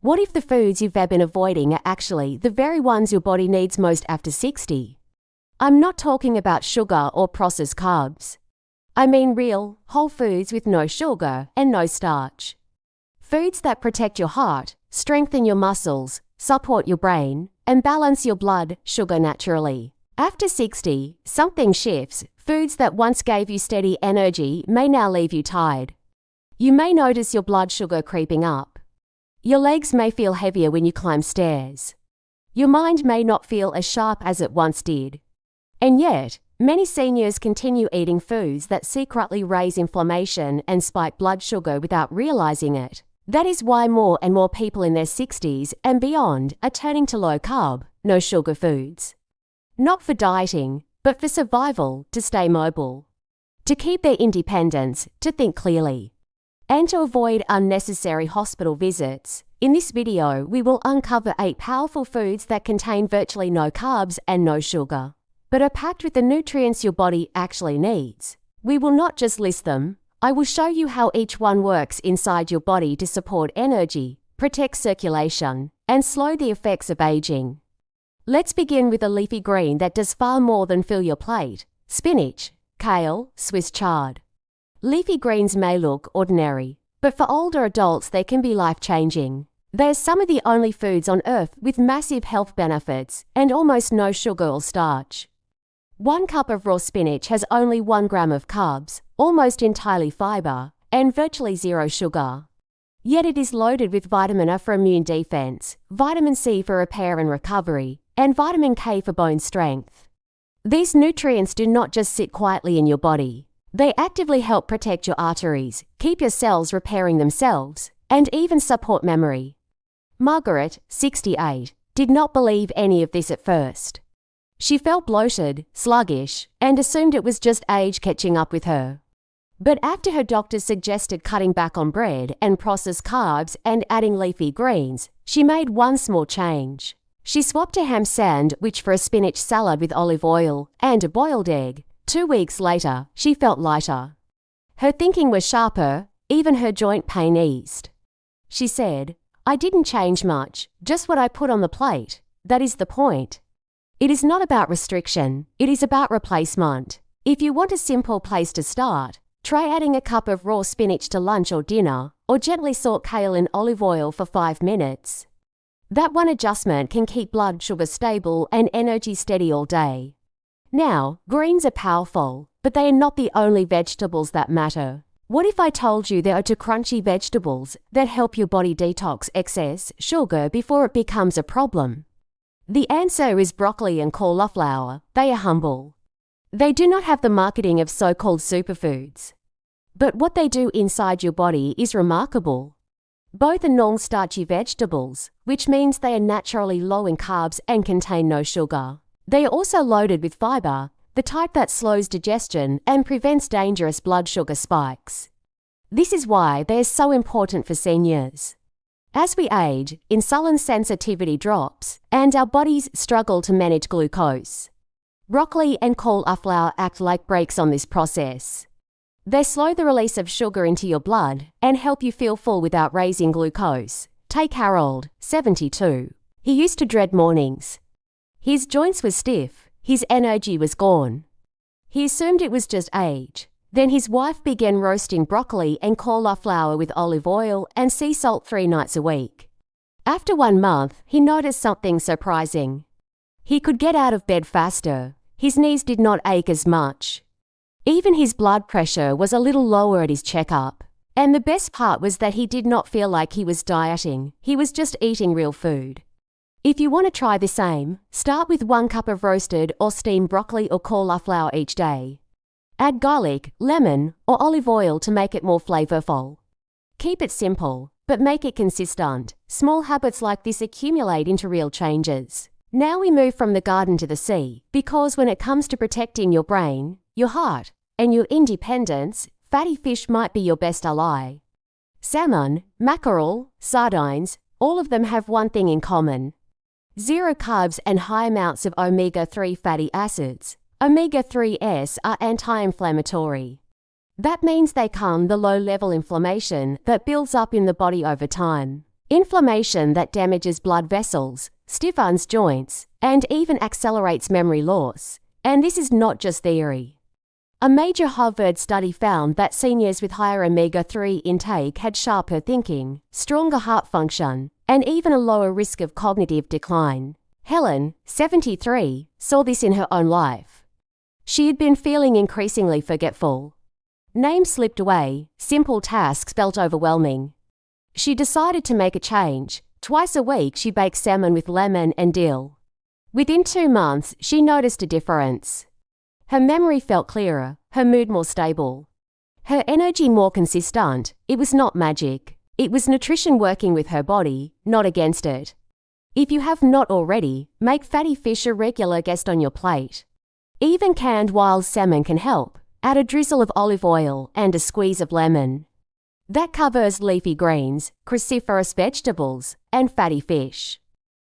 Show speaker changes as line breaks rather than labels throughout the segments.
What if the foods you've been avoiding are actually the very ones your body needs most after 60? I'm not talking about sugar or processed carbs. I mean real, whole foods with no sugar and no starch. Foods that protect your heart, strengthen your muscles, support your brain, and balance your blood sugar naturally. After 60, something shifts. Foods that once gave you steady energy may now leave you tired. You may notice your blood sugar creeping up. Your legs may feel heavier when you climb stairs. Your mind may not feel as sharp as it once did. And yet, many seniors continue eating foods that secretly raise inflammation and spike blood sugar without realizing it. That is why more and more people in their 60s and beyond are turning to low-carb, no-sugar foods. Not for dieting, but for survival, to stay mobile, to keep their independence, to think clearly, and to avoid unnecessary hospital visits. In this video, we will uncover 8 powerful foods that contain virtually no carbs and no sugar, but are packed with the nutrients your body actually needs. We will not just list them. I will show you how each one works inside your body to support energy, protect circulation, and slow the effects of aging. Let's begin with a leafy green that does far more than fill your plate: spinach, kale, Swiss chard. Leafy greens may look ordinary, but for older adults they can be life-changing. They are some of the only foods on earth with massive health benefits and almost no sugar or starch. 1 cup of raw spinach has only 1 gram of carbs, almost entirely fiber, and virtually 0 sugar. Yet it is loaded with vitamin A for immune defense, vitamin C for repair and recovery, and vitamin K for bone strength. These nutrients do not just sit quietly in your body. They actively help protect your arteries, keep your cells repairing themselves, and even support memory. Margaret, 68, did not believe any of this at first. She felt bloated, sluggish, and assumed it was just age catching up with her. But after her doctor suggested cutting back on bread and processed carbs and adding leafy greens, she made one small change. She swapped a ham sandwich for a spinach salad with olive oil and a boiled egg. 2 weeks later, she felt lighter. Her thinking was sharper, even her joint pain eased. She said, "I didn't change much, just what I put on the plate. That is the point." It is not about restriction, it is about replacement. If you want a simple place to start, try adding a cup of raw spinach to lunch or dinner, or gently saute kale in olive oil for 5 minutes. That one adjustment can keep blood sugar stable and energy steady all day. Now, greens are powerful, but they are not the only vegetables that matter. What if I told you there are 2 crunchy vegetables that help your body detox excess sugar before it becomes a problem? The answer is broccoli and cauliflower. They are humble. They do not have the marketing of so-called superfoods. But what they do inside your body is remarkable. Both are non-starchy vegetables, which means they are naturally low in carbs and contain no sugar. They are also loaded with fiber, the type that slows digestion and prevents dangerous blood sugar spikes. This is why they are so important for seniors. As we age, insulin sensitivity drops, and our bodies struggle to manage glucose. Broccoli and cauliflower act like brakes on this process. They slow the release of sugar into your blood and help you feel full without raising glucose. Take Harold, 72. He used to dread mornings. His joints were stiff, his energy was gone. He assumed it was just age. Then his wife began roasting broccoli and cauliflower with olive oil and sea salt 3 nights a week. After 1 month, he noticed something surprising. He could get out of bed faster. His knees did not ache as much. Even his blood pressure was a little lower at his checkup. And the best part was that he did not feel like he was dieting. He was just eating real food. If you want to try the same, start with 1 cup of roasted or steamed broccoli or cauliflower each day. Add garlic, lemon, or olive oil to make it more flavorful. Keep it simple, but make it consistent. Small habits like this accumulate into real changes. Now we move from the garden to the sea, because when it comes to protecting your brain, your heart, and your independence, fatty fish might be your best ally. Salmon, mackerel, sardines, all of them have one thing in common: 0 carbs and high amounts of omega-3 fatty acids. Omega-3s are anti-inflammatory. That means they calm the low-level inflammation that builds up in the body over time. inflammation that damages blood vessels, stiffens joints, and even accelerates memory loss. And this is not just theory. A major Harvard study found that seniors with higher omega-3 intake had sharper thinking, stronger heart function, and even a lower risk of cognitive decline. Helen, 73, saw this in her own life. She had been feeling increasingly forgetful. Names slipped away, simple tasks felt overwhelming. She decided to make a change. Twice a week she baked salmon with lemon and dill. Within 2 months, she noticed a difference. Her memory felt clearer, her mood more stable. Her energy more consistent. It was not magic. It was nutrition working with her body, not against it. If you have not already, make fatty fish a regular guest on your plate. Even canned wild salmon can help. Add a drizzle of olive oil and a squeeze of lemon. That covers leafy greens, cruciferous vegetables, and fatty fish.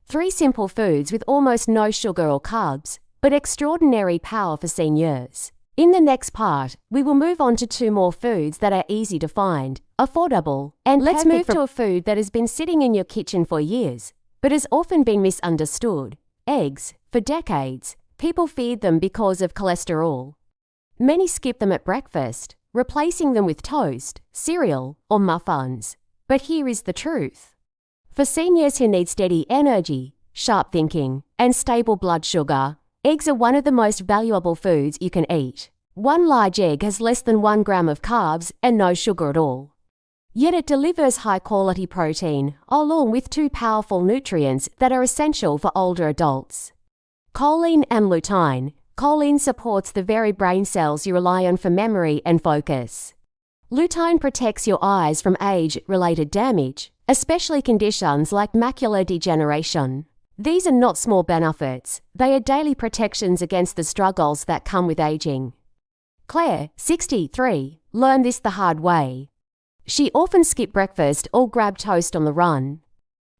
3 simple foods with almost no sugar or carbs, but extraordinary power for seniors. In the next part, we will move on to 2 more foods that are easy to find, affordable, and let's move to a food that has been sitting in your kitchen for years, but has often been misunderstood. Eggs. For decades, people feared them because of cholesterol. Many skip them at breakfast, replacing them with toast, cereal, or muffins. But here is the truth. For seniors who need steady energy, sharp thinking, and stable blood sugar, eggs are one of the most valuable foods you can eat. 1 large egg has less than 1 gram of carbs and no sugar at all. Yet it delivers high-quality protein, along with 2 powerful nutrients that are essential for older adults. Choline and lutein. Choline supports the very brain cells you rely on for memory and focus. Lutein protects your eyes from age-related damage, especially conditions like macular degeneration. These are not small benefits. They are daily protections against the struggles that come with aging. Claire, 63, learned this the hard way. She often skipped breakfast or grabbed toast on the run.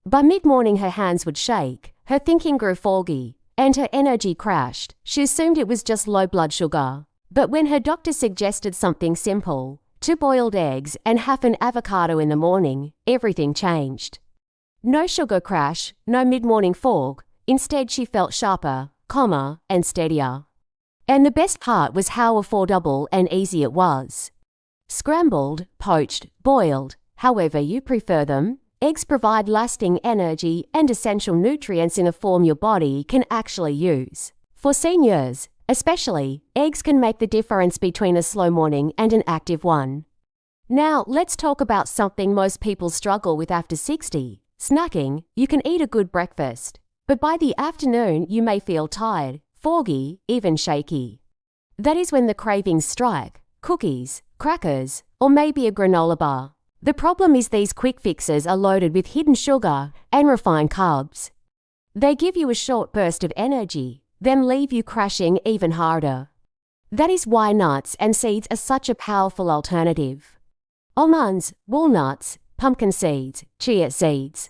By mid-morning her hands would shake, her thinking grew foggy, and her energy crashed. She assumed it was just low blood sugar. But when her doctor suggested something simple, 2 boiled eggs and half an avocado in the morning, everything changed. No sugar crash, no mid-morning fog. Instead, she felt sharper, calmer, and steadier. And the best part was how affordable and easy it was. Scrambled, poached, boiled, however you prefer them, eggs provide lasting energy and essential nutrients in a form your body can actually use. For seniors, especially, eggs can make the difference between a slow morning and an active one. Now, let's talk about something most people struggle with after 60. Snacking. You can eat a good breakfast, but by the afternoon you may feel tired, foggy, even shaky. That is when the cravings strike. Cookies, crackers, or maybe a granola bar. The problem is these quick fixes are loaded with hidden sugar and refined carbs. They give you a short burst of energy, then leave you crashing even harder. That is why nuts and seeds are such a powerful alternative. Almonds, walnuts, pumpkin seeds, chia seeds.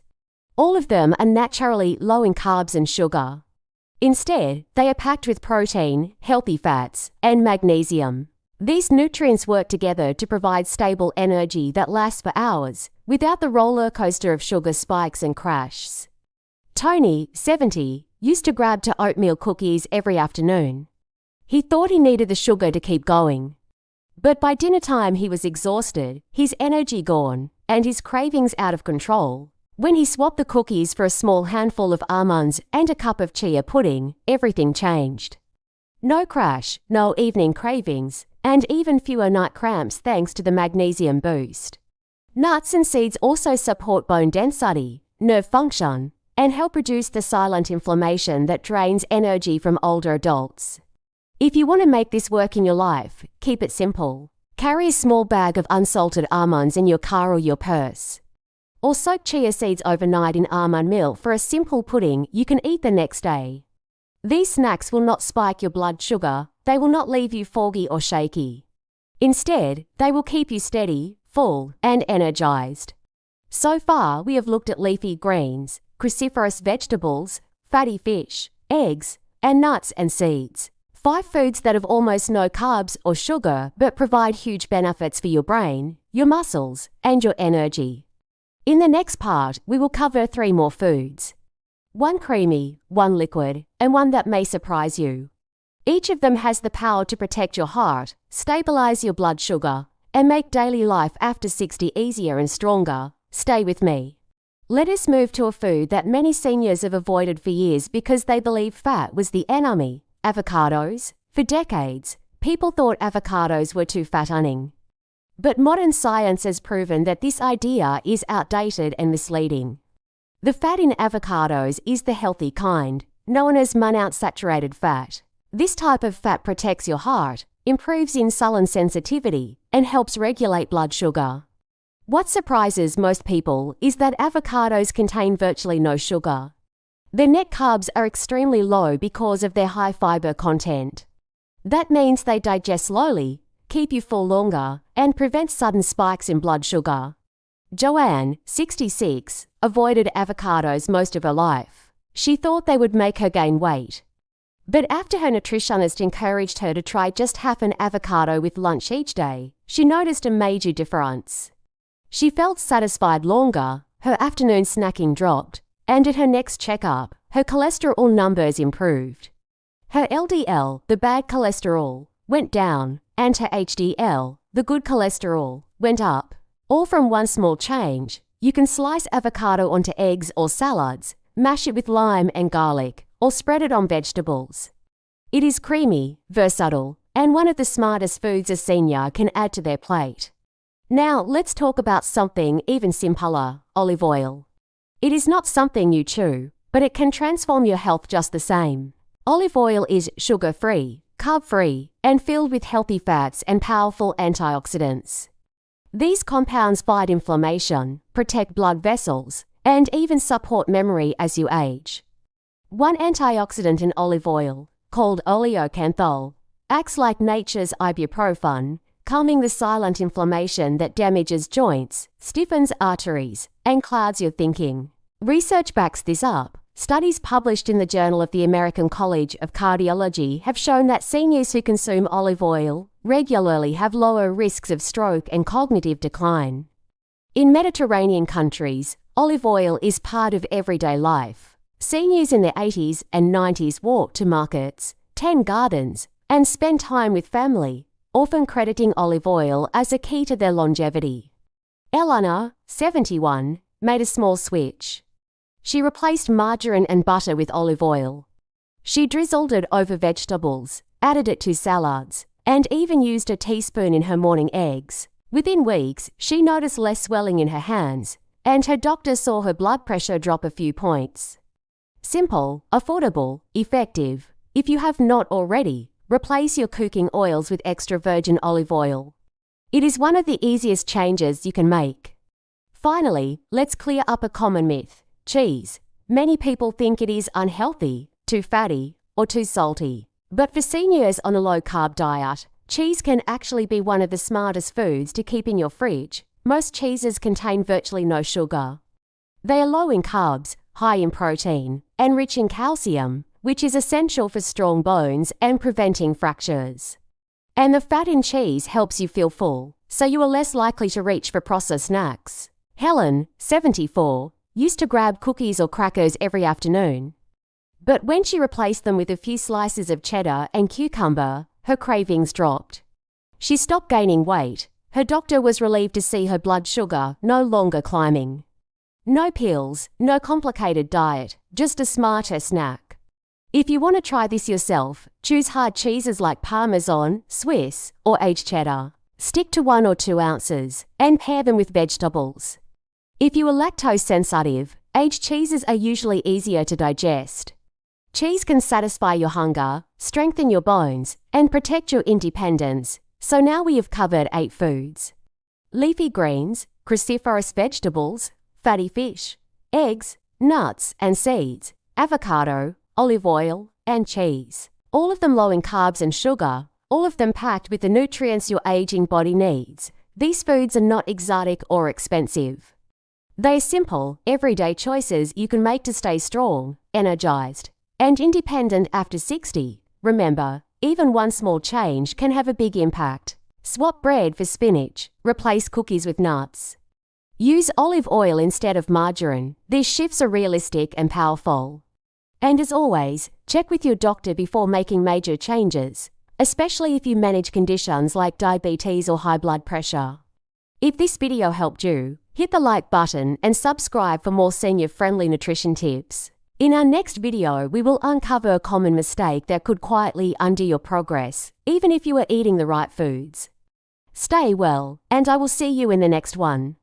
All of them are naturally low in carbs and sugar. Instead, they are packed with protein, healthy fats, and magnesium. These nutrients work together to provide stable energy that lasts for hours, without the roller coaster of sugar spikes and crashes. Tony, 70, used to grab to oatmeal cookies every afternoon. He thought he needed the sugar to keep going. But by dinner time he was exhausted, his energy gone, and his cravings out of control. When he swapped the cookies for a small handful of almonds and a cup of chia pudding, everything changed. No crash, no evening cravings, and even fewer night cramps thanks to the magnesium boost. Nuts and seeds also support bone density, nerve function, and help reduce the silent inflammation that drains energy from older adults. If you want to make this work in your life, keep it simple. Carry a small bag of unsalted almonds in your car or your purse. Or soak chia seeds overnight in almond milk for a simple pudding you can eat the next day. These snacks will not spike your blood sugar, they will not leave you foggy or shaky. Instead, they will keep you steady, full, and energized. So far, we have looked at leafy greens, cruciferous vegetables, fatty fish, eggs, and nuts and seeds. 5 foods that have almost no carbs or sugar but provide huge benefits for your brain, your muscles, and your energy. In the next part, we will cover 3 more foods. One creamy, one liquid, and one that may surprise you. Each of them has the power to protect your heart, stabilize your blood sugar, and make daily life after 60 easier and stronger. Stay with me. Let us move to a food that many seniors have avoided for years because they believe fat was the enemy: avocados. For decades, people thought avocados were too fattening. But modern science has proven that this idea is outdated and misleading. The fat in avocados is the healthy kind, known as monounsaturated fat. This type of fat protects your heart, improves insulin sensitivity, and helps regulate blood sugar. What surprises most people is that avocados contain virtually no sugar. Their net carbs are extremely low because of their high fiber content. That means they digest slowly, keep you full longer, and prevent sudden spikes in blood sugar. Joanne, 66, avoided avocados most of her life. She thought they would make her gain weight. But after her nutritionist encouraged her to try just half an avocado with lunch each day, she noticed a major difference. She felt satisfied longer, her afternoon snacking dropped, and at her next checkup, her cholesterol numbers improved. Her LDL, the bad cholesterol, went down, and her HDL, the good cholesterol, went up. All from one small change. You can slice avocado onto eggs or salads, mash it with lime and garlic, or spread it on vegetables. It is creamy, versatile, and one of the smartest foods a senior can add to their plate. Now let's talk about something even simpler: olive oil. It is not something you chew, but it can transform your health just the same. Olive oil is sugar-free, carb-free, and filled with healthy fats and powerful antioxidants. These compounds fight inflammation, protect blood vessels, and even support memory as you age. One antioxidant in olive oil, called oleocanthal, acts like nature's ibuprofen, calming the silent inflammation that damages joints, stiffens arteries, and clouds your thinking. Research backs this up. Studies published in the Journal of the American College of Cardiology have shown that seniors who consume olive oil regularly have lower risks of stroke and cognitive decline. In Mediterranean countries, olive oil is part of everyday life. Seniors in their 80s and 90s walk to markets, tend gardens, and spend time with family, often crediting olive oil as a key to their longevity. Elana, 71, made a small switch. She replaced margarine and butter with olive oil. She drizzled it over vegetables, added it to salads, and even used a teaspoon in her morning eggs. Within weeks, she noticed less swelling in her hands, and her doctor saw her blood pressure drop a few points. Simple, affordable, effective. If you have not already, replace your cooking oils with extra virgin olive oil. It is one of the easiest changes you can make. Finally, let's clear up a common myth: cheese. Many people think it is unhealthy, too fatty, or too salty. But for seniors on a low-carb diet, cheese can actually be one of the smartest foods to keep in your fridge. Most cheeses contain virtually no sugar. They are low in carbs, high in protein, and rich in calcium, which is essential for strong bones and preventing fractures. And the fat in cheese helps you feel full, so you are less likely to reach for processed snacks. Helen, 74, used to grab cookies or crackers every afternoon. But when she replaced them with a few slices of cheddar and cucumber, her cravings dropped. She stopped gaining weight. Her doctor was relieved to see her blood sugar no longer climbing. No pills, no complicated diet, just a smarter snack. If you want to try this yourself, choose hard cheeses like Parmesan, Swiss, or aged cheddar. Stick to 1 or 2 ounces and pair them with vegetables. If you are lactose sensitive, aged cheeses are usually easier to digest. Cheese can satisfy your hunger, strengthen your bones, and protect your independence. So now we have covered 8 foods: leafy greens, cruciferous vegetables, fatty fish, eggs, nuts and seeds, avocado, olive oil, and cheese. All of them low in carbs and sugar, all of them packed with the nutrients your aging body needs. These foods are not exotic or expensive. They are simple, everyday choices you can make to stay strong, energized, and independent after 60. Remember, even one small change can have a big impact. Swap bread for spinach, replace cookies with nuts. Use olive oil instead of margarine. These shifts are realistic and powerful. And as always, check with your doctor before making major changes, especially if you manage conditions like diabetes or high blood pressure. If this video helped you, hit the like button and subscribe for more senior-friendly nutrition tips. In our next video, we will uncover a common mistake that could quietly undo your progress, even if you are eating the right foods. Stay well, and I will see you in the next one.